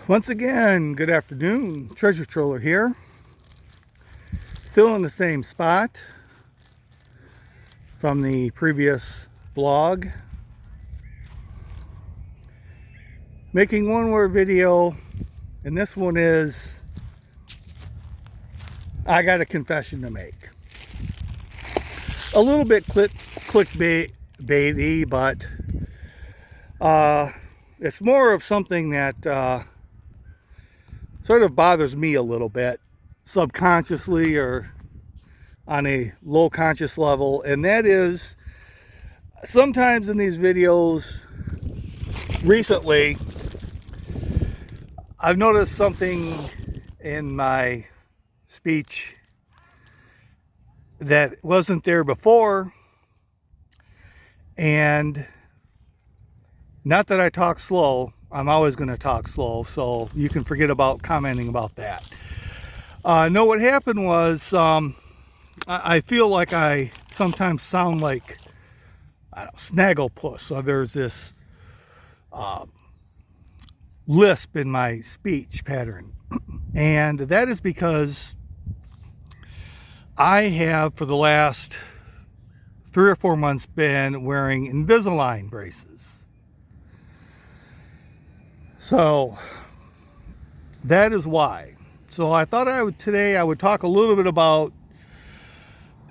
Once again, good afternoon. Treasure Troller here. Still in the same spot from the previous vlog. Making one more video, and this one is, I got a confession to make. A little bit clickbaity, but it's more of something that sort of bothers me a little bit, subconsciously or on a low conscious level, and that is sometimes in these videos recently I've noticed something in my speech that wasn't there before. And not that I talk slow, I'm always going to talk slow, so you can forget about commenting about that. No, what happened was I feel like I sometimes sound like, I don't know, Snagglepuss. So there's this lisp in my speech pattern. And that is because I have, for the last 3 or 4 months, been wearing Invisalign braces. So that is why. So I thought today I would talk a little bit about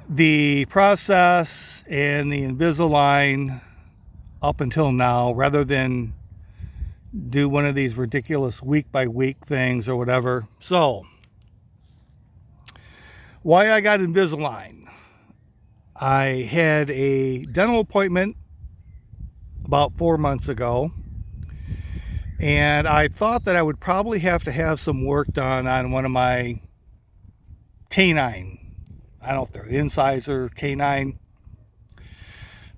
the process and the Invisalign up until now, rather than do one of these ridiculous week by week things or whatever. So why I got Invisalign. I had a dental appointment about 4 months ago, and I thought that I would probably have to have some work done on one of my canine, I don't know if they're the incisor, canine,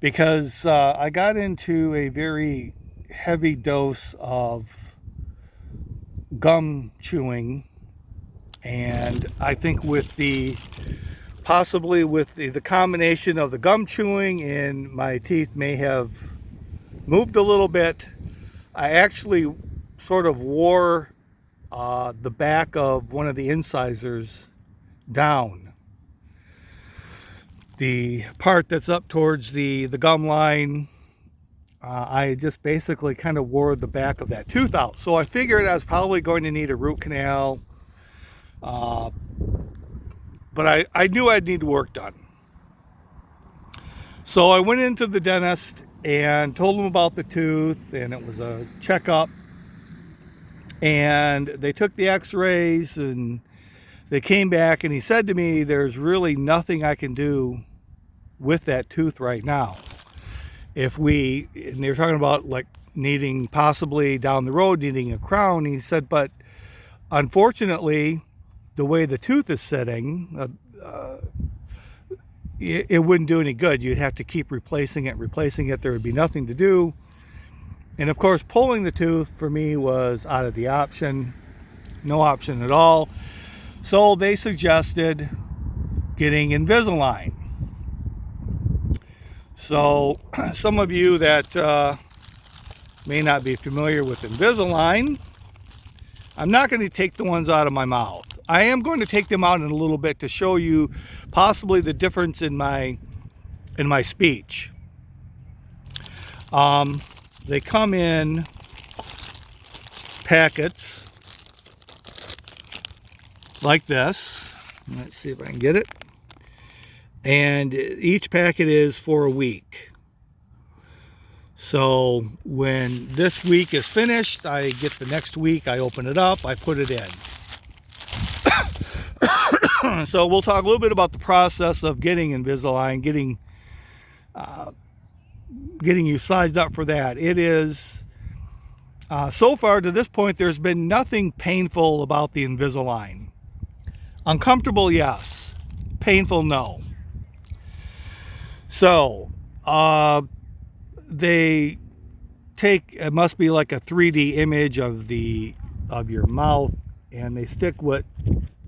because I got into a very heavy dose of gum chewing, and I think with the possibly with the combination of the gum chewing and my teeth may have moved a little bit, I actually sort of wore the back of one of the incisors down. The part that's up towards the gum line, I just basically kind of wore the back of that tooth out. So I figured I was probably going to need a root canal, but I knew I'd need work done. So I went into the dentist and told him about the tooth, and it was a checkup. And they took the x-rays and they came back, and he said to me, there's really nothing I can do with that tooth right now. And they were talking about like needing, possibly down the road, needing a crown. He said, but unfortunately, the way the tooth is sitting, it wouldn't do any good. You'd have to keep replacing it. There would be nothing to do. And of course, pulling the tooth for me was out of the option. No option at all. So they suggested getting Invisalign. So some of you that may not be familiar with Invisalign, I'm not going to take the ones out of my mouth. I am going to take them out in a little bit to show you possibly the difference in my speech. They come in packets like this. Let's see if I can get it. And each packet is for a week. So when this week is finished, I get the next week, I open it up, I put it in. So we'll talk a little bit about the process of getting Invisalign, getting you sized up for that. It is, so far to this point, there's been nothing painful about the Invisalign. Uncomfortable, yes. Painful, no. So, they take, it must be like a 3D image of your mouth, and they stick with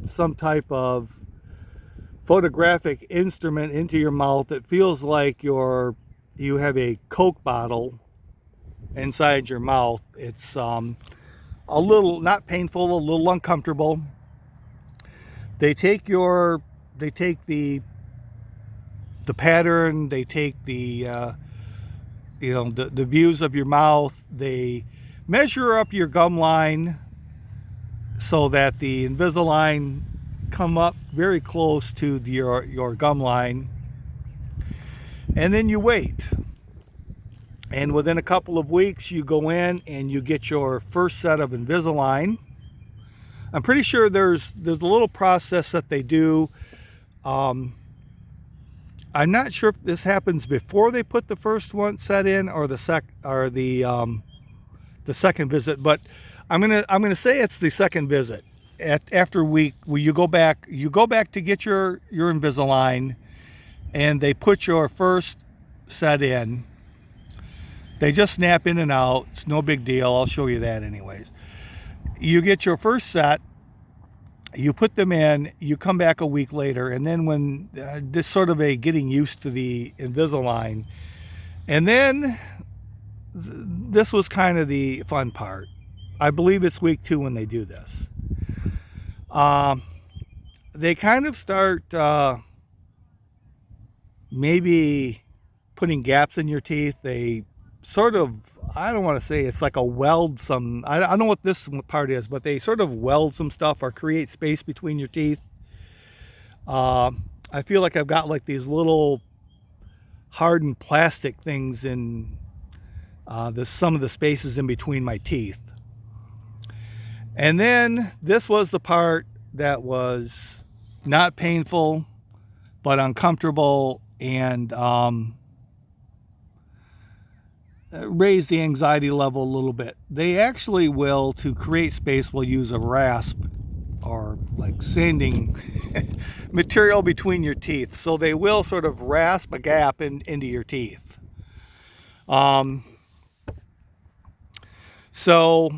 some type of photographic instrument into your mouth that feels like you have a Coke bottle inside your mouth. It's a little, not painful, a little uncomfortable. They take the pattern, they take the the views of your mouth, they measure up your gum line so that the Invisalign come up very close to your gum line, and then you wait. And within a couple of weeks, you go in and you get your first set of Invisalign. I'm pretty sure there's a little process that they do. I'm not sure if this happens before they put the first one set in or the second visit, but I'm gonna say it's the second visit. After a week, where you go back to get your Invisalign, and they put your first set in. They just snap in and out. It's no big deal. I'll show you that anyways. You get your first set, you put them in, you come back a week later, and then when this sort of a getting used to the Invisalign, and then this was kind of the fun part. I believe it's week 2 when they do this. They kind of start maybe putting gaps in your teeth. They sort of, I don't want to say it's like a weld some, I don't know what this part is, but they sort of weld some stuff or create space between your teeth. I feel like I've got like these little hardened plastic things in some of the spaces in between my teeth. And then this was the part that was not painful, but uncomfortable, and raise the anxiety level a little bit. They actually will, to create space, will use a rasp or like sanding material between your teeth. So they will sort of rasp a gap into your teeth. So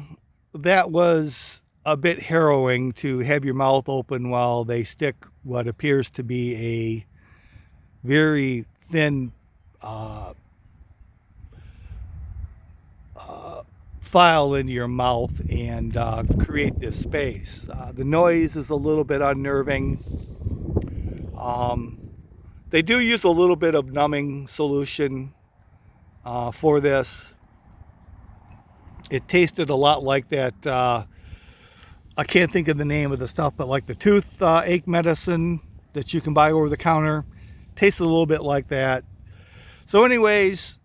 that was a bit harrowing, to have your mouth open while they stick what appears to be a very thin file into your mouth and create this space. The noise is a little bit unnerving. They do use a little bit of numbing solution for this. It tasted a lot like that, I can't think of the name of the stuff, but like the tooth ache medicine that you can buy over the counter. Tasted a little bit like that. So anyways,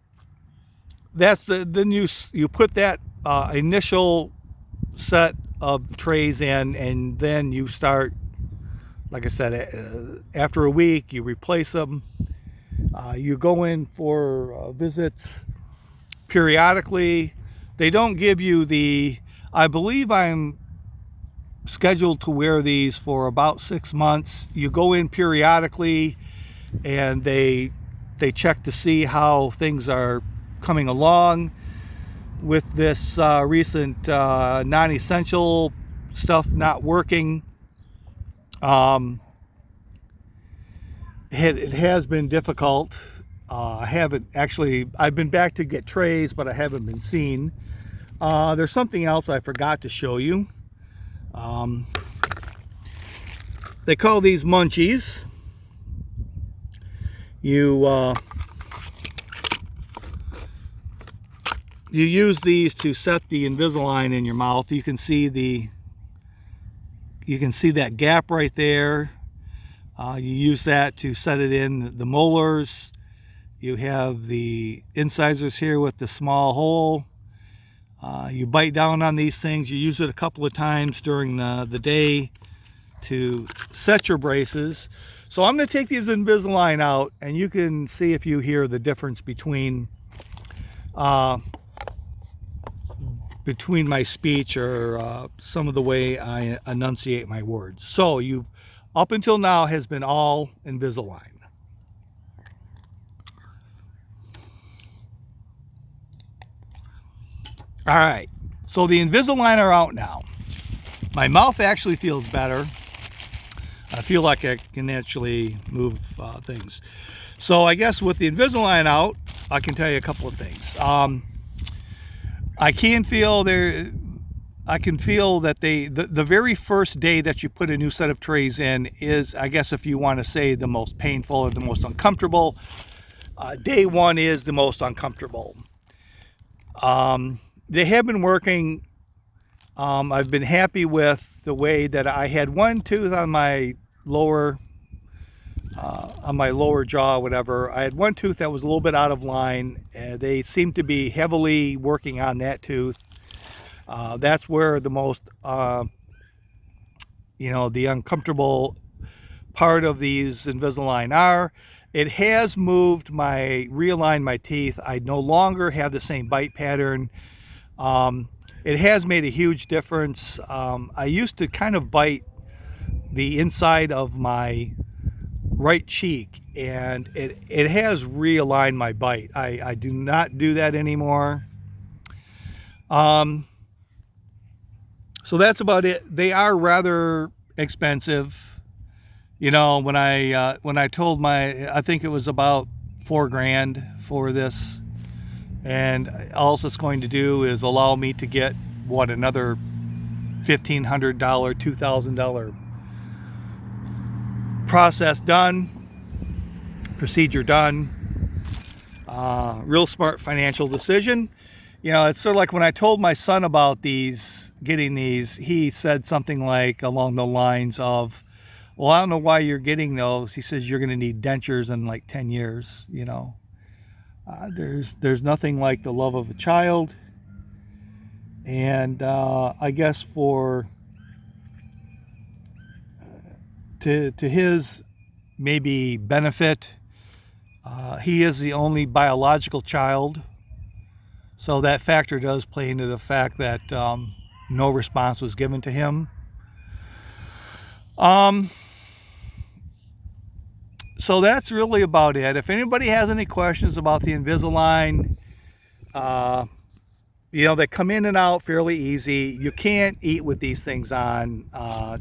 that's then you put that initial set of trays in, and then you start, like I said, after a week you replace them. You go in for visits periodically. They don't give you I believe I'm scheduled to wear these for about 6 months. You go in periodically, and they check to see how things are coming along with this recent non-essential stuff not working. It has been difficult. I've been back to get trays, but I haven't been seen. There's something else I forgot to show you. They call these munchies. You use these to set the Invisalign in your mouth. You can see that gap right there. You use that to set it in the molars. You have the incisors here with the small hole. You bite down on these things. You use it a couple of times during the day to set your braces. So I'm going to take these Invisalign out, and you can see if you hear the difference between my speech or some of the way I enunciate my words. So you've, up until now, has been all Invisalign. All right, so the Invisalign are out now. My mouth actually feels better. I feel like I can actually move things. So I guess with the Invisalign out, I can tell you a couple of things. I can feel I can feel that the very first day that you put a new set of trays in is, I guess if you want to say, the most painful or the most uncomfortable. Day one is the most uncomfortable. They have been working. I've been happy with the way that I had one tooth on my lower jaw, whatever. I had one tooth that was a little bit out of line. They seem to be heavily working on that tooth. That's where the most, the uncomfortable part of these Invisalign are. It has realigned my teeth. I no longer have the same bite pattern. It has made a huge difference. I used to kind of bite the inside of my right cheek, and it has realigned my bite. I do not do that anymore. So that's about it. They are rather expensive. When I told I think it was about $4,000 for this, and all it's going to do is allow me to get another $1,500, $2,000 process done, procedure done. Real smart financial decision. It's sort of like when I told my son about getting these, he said something like along the lines of, well, I don't know why you're getting those. He says, you're going to need dentures in like 10 years, There's nothing like the love of a child. And I guess to his maybe benefit, he is the only biological child. So that factor does play into the fact that no response was given to him. So that's really about it. If anybody has any questions about the Invisalign, they come in and out fairly easy. You can't eat with these things on.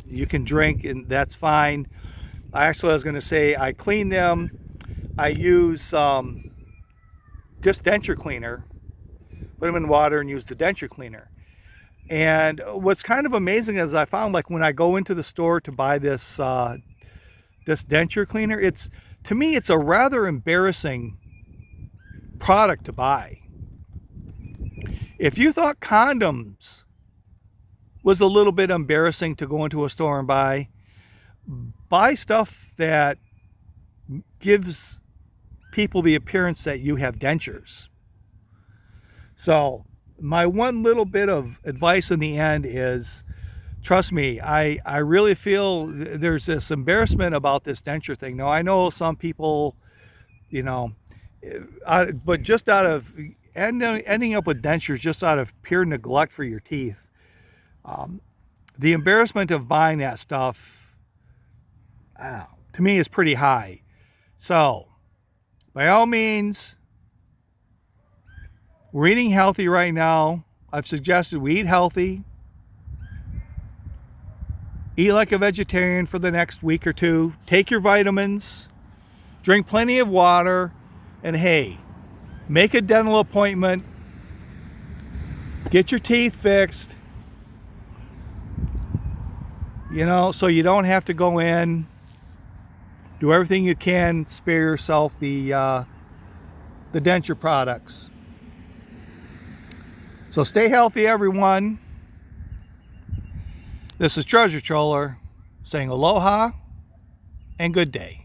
You can drink, and that's fine. I was going to say, I clean them. I use just denture cleaner. Put them in water and use the denture cleaner. And what's kind of amazing is I found, like, when I go into the store to buy this denture cleaner, to me it's a rather embarrassing product to buy. If you thought condoms was a little bit embarrassing to go into a store and buy stuff that gives people the appearance that you have dentures. So my one little bit of advice in the end is, trust me, I really feel there's this embarrassment about this denture thing. Now, I know some people, but just out of ending up with dentures just out of pure neglect for your teeth, the embarrassment of buying that stuff, to me, is pretty high. So, by all means, we're eating healthy right now. I've suggested we eat healthy. Eat like a vegetarian for the next week or two. Take your vitamins. Drink plenty of water. And hey, make a dental appointment. Get your teeth fixed. So you don't have to go in. Do everything you can. Spare yourself the denture products. So stay healthy, everyone. This is Treasure Troller saying aloha and good day.